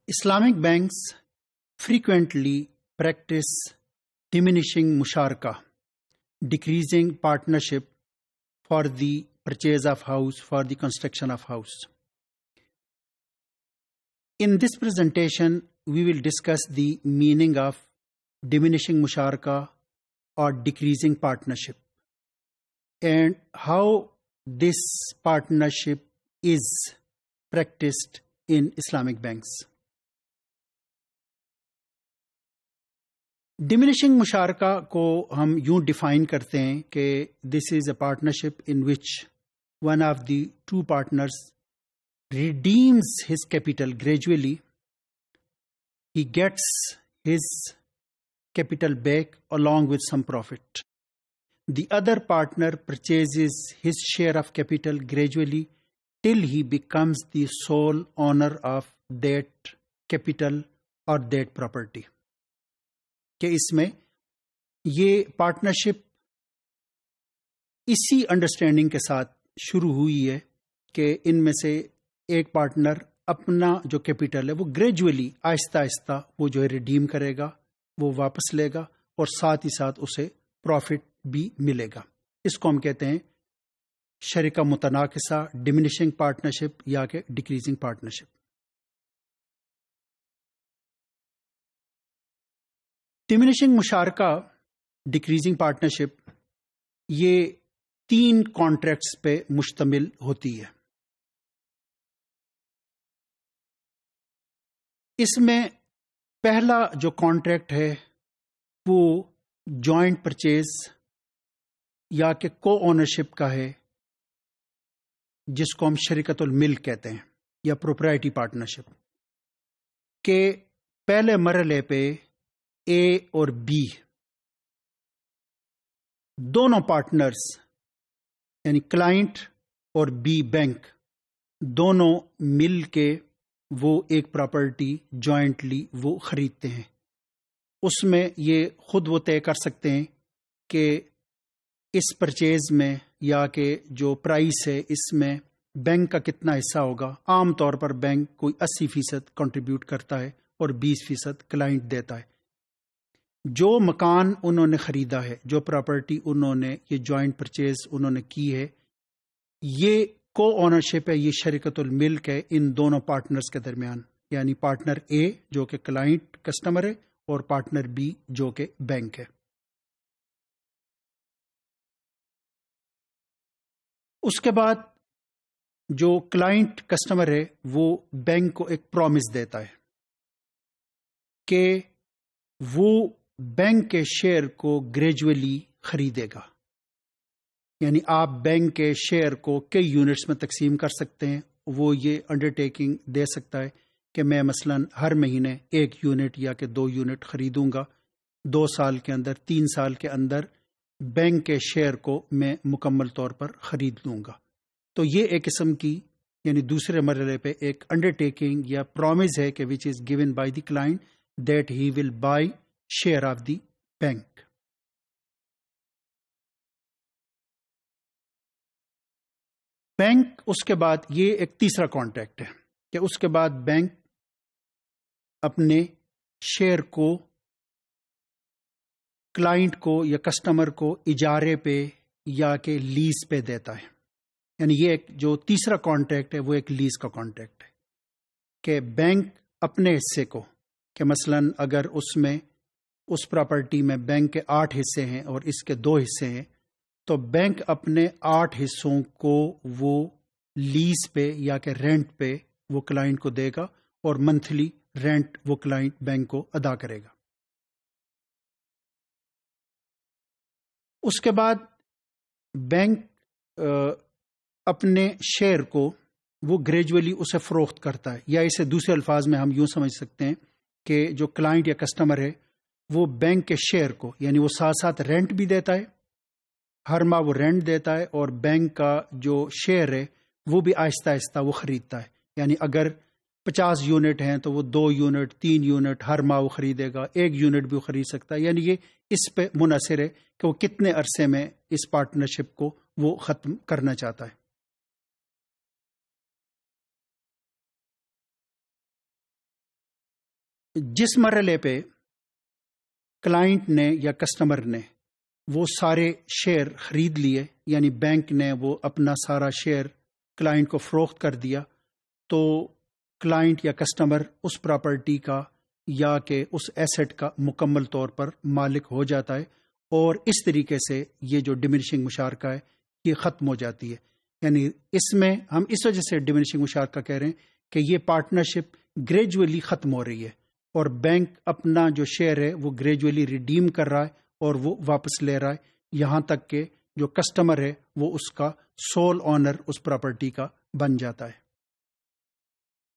Islamic banks frequently practice diminishing musharaka, decreasing partnership for the purchase of house, for the construction of house. In this presentation, we will discuss the meaning of diminishing musharaka or decreasing partnership and how this partnership is practiced in Islamic banks. Diminishing مشارکہ کو ہم یوں define کرتے ہیں کہ this is a partnership in which one of the two partners redeems his capital gradually. He gets his capital back along with some profit. The other partner purchases his share of capital gradually till he becomes the sole owner of that capital or that property. کہ اس میں یہ partnership اسی understanding کے ساتھ شروع ہوئی ہے کہ ان میں سے ایک پارٹنر اپنا جو کیپٹل ہے وہ گریجولی آہستہ آہستہ وہ جو ہے ریڈیم کرے گا، وہ واپس لے گا اور ساتھ ہی ساتھ اسے پروفٹ بھی ملے گا. اس کو ہم کہتے ہیں شرکہ متناقصہ، ڈیمینشنگ پارٹنرشپ یا کہ ڈیکریزنگ پارٹنرشپ. ڈیمینشنگ مشارکہ، ڈیکریزنگ پارٹنرشپ یہ 3 کانٹریکٹس پہ مشتمل ہوتی ہے. اس میں پہلا جو کانٹریکٹ ہے وہ جوائنٹ پرچیز یا کہ کو اونرشپ کا ہے، جس کو ہم شرکت الملک کہتے ہیں یا پروپرائٹی پارٹنرشپ. کہ پہلے مرحلے پہ اے اور بی دونوں پارٹنرز یعنی کلائنٹ اور بی بینک دونوں مل کے وہ ایک پراپرٹی جوائنٹلی وہ خریدتے ہیں. اس میں یہ خود وہ طے کر سکتے ہیں کہ اس پرچیز میں یا کہ جو پرائس ہے اس میں بینک کا کتنا حصہ ہوگا. عام طور پر بینک کوئی 80% کنٹریبیوٹ کرتا ہے اور 20% کلائنٹ دیتا ہے. جو مکان انہوں نے خریدا ہے، جو پراپرٹی انہوں نے یہ جوائنٹ پرچیز انہوں نے کی ہے، یہ کو اونرشپ ہے، یہ شرکت الملک ہے ان دونوں پارٹنرز کے درمیان، یعنی پارٹنر اے جو کہ کلائنٹ کسٹمر ہے اور پارٹنر بی جو کہ بینک ہے. اس کے بعد جو کلائنٹ کسٹمر ہے وہ بینک کو ایک پرومس دیتا ہے کہ وہ بینک کے شیئر کو گریجولی خریدے گا. یعنی آپ بینک کے شیئر کو کئی یونٹس میں تقسیم کر سکتے ہیں. وہ یہ انڈرٹیکنگ دے سکتا ہے کہ میں مثلا ہر مہینے 1 یونٹ یا کہ 2 یونٹ خریدوں گا، 2 سال کے اندر، 3 سال کے اندر بینک کے شیئر کو میں مکمل طور پر خرید لوں گا. تو یہ ایک قسم کی یعنی دوسرے مرحلے پہ ایک انڈرٹیکنگ یا پرومس ہے کہ which is given by the client that he will buy share of the bank. Bank اس کے بعد یہ ایک تیسرا کانٹریکٹ ہے کہ اس کے بعد بینک اپنے شیئر کو کلائنٹ کو یا کسٹمر کو اجارے پہ یا کہ لیز پہ دیتا ہے. یعنی یہ ایک جو تیسرا کانٹریکٹ ہے وہ ایک لیز کا کانٹریکٹ ہے کہ بینک اپنے حصے کو، کہ مثلا اگر اس میں اس پراپرٹی میں بینک کے 8 حصے ہیں اور اس کے 2 حصے ہیں، تو بینک اپنے 8 حصوں کو وہ لیز پہ یا کہ رینٹ پہ وہ کلائنٹ کو دے گا اور منتھلی رینٹ وہ کلائنٹ بینک کو ادا کرے گا. اس کے بعد بینک اپنے شیئر کو وہ گریجولی اسے فروخت کرتا ہے، یا اسے دوسرے الفاظ میں ہم یوں سمجھ سکتے ہیں کہ جو کلائنٹ یا کسٹمر ہے وہ بینک کے شیئر کو، یعنی وہ ساتھ ساتھ رینٹ بھی دیتا ہے، ہر ماہ وہ رینٹ دیتا ہے اور بینک کا جو شیئر ہے وہ بھی آہستہ آہستہ وہ خریدتا ہے. یعنی اگر 50 یونٹ ہیں تو وہ 2 یونٹ 3 یونٹ ہر ماہ وہ خریدے گا، 1 یونٹ بھی وہ خرید سکتا ہے. یعنی یہ اس پہ منحصر ہے کہ وہ کتنے عرصے میں اس پارٹنرشپ کو وہ ختم کرنا چاہتا ہے. جس مرحلے پہ کلائنٹ نے یا کسٹمر نے وہ سارے شیئر خرید لیے، یعنی بینک نے وہ اپنا سارا شیئر کلائنٹ کو فروخت کر دیا، تو کلائنٹ یا کسٹمر اس پراپرٹی کا یا کہ اس ایسٹ کا مکمل طور پر مالک ہو جاتا ہے، اور اس طریقے سے یہ جو ڈیمینشنگ مشارکہ ہے یہ ختم ہو جاتی ہے۔ یعنی اس میں ہم اس وجہ سے ڈیمینشنگ مشارکہ کہہ رہے ہیں کہ یہ پارٹنرشپ گریجولی ختم ہو رہی ہے، اور بینک اپنا جو شیئر ہے وہ گریجولی ریڈیم کر رہا ہے اور وہ واپس لے رہا ہے، یہاں تک کہ جو کسٹمر ہے وہ اس کا سول آنر اس پراپرٹی کا بن جاتا ہے۔